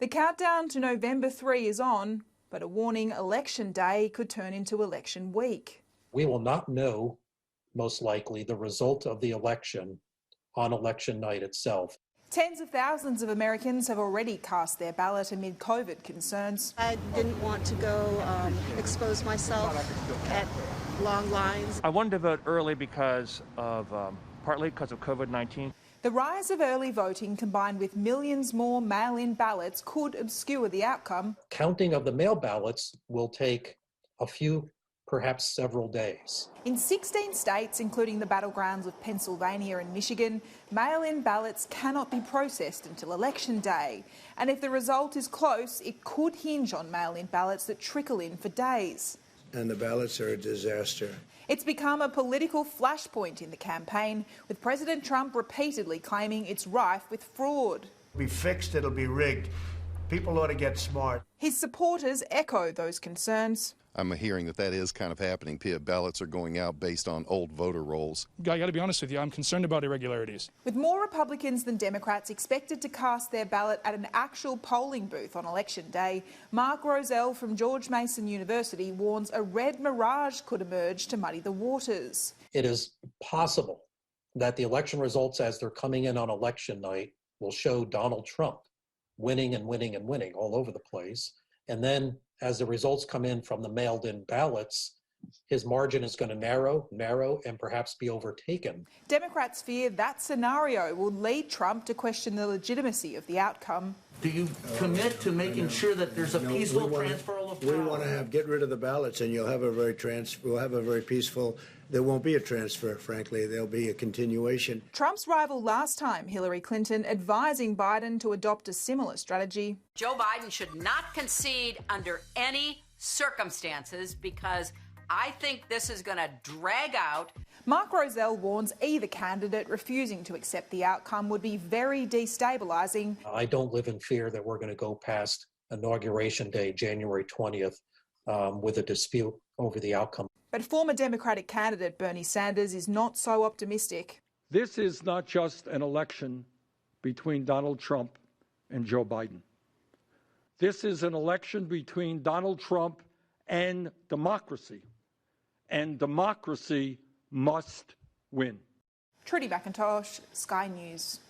The countdown to November 3 is on, but a warning election day could turn into election week. We will not know, most likely, the result of the election on election night itself. Tens of thousands of Americans have already cast their ballot amid COVID concerns. I didn't want to go expose myself at long lines. I wanted to vote early because of, partly because of COVID-19. The rise of early voting combined with millions more mail-in ballots could obscure the outcome. Counting of the mail ballots will take a few, perhaps several days. In 16 states, including the battlegrounds of Pennsylvania and Michigan, mail-in ballots cannot be processed until Election Day. And if the result is close, it could hinge on mail-in ballots that trickle in for days. And the ballots are a disaster. It's become a political flashpoint in the campaign, with President Trump repeatedly claiming it's rife with fraud. It'll be fixed, it'll be rigged. People ought to get smart. His supporters echo those concerns. I'm hearing that is kind of happening. Ballots are going out based on old voter rolls. I got to be honest with you, I'm concerned about irregularities. With more Republicans than Democrats expected to cast their ballot at an actual polling booth on Election Day, Mark Rozell from George Mason University warns a red mirage could emerge to muddy the waters. It is possible that the election results as they're coming in on election night will show Donald Trump winning and winning and winning all over the place. And then as the results come in from the mailed-in ballots, his margin is going to narrow, and perhaps be overtaken. Democrats fear that scenario will lead Trump to question the legitimacy of the outcome. Do you commit to making sure that there's a peaceful transfer of power? We want to get rid of the ballots, and we'll have a very peaceful. There won't be a transfer, frankly. There'll be a continuation. Trump's rival last time, Hillary Clinton, advising Biden to adopt a similar strategy. Joe Biden should not concede under any circumstances because I think this is going to drag out. Mark Rozell warns either candidate refusing to accept the outcome would be very destabilising. I don't live in fear that we're going to go past Inauguration Day, January 20th, with a dispute over the outcome. But former Democratic candidate Bernie Sanders is not so optimistic. This is not just an election between Donald Trump and Joe Biden. This is an election between Donald Trump and democracy. And democracy must win. Trudy McIntosh, Sky News.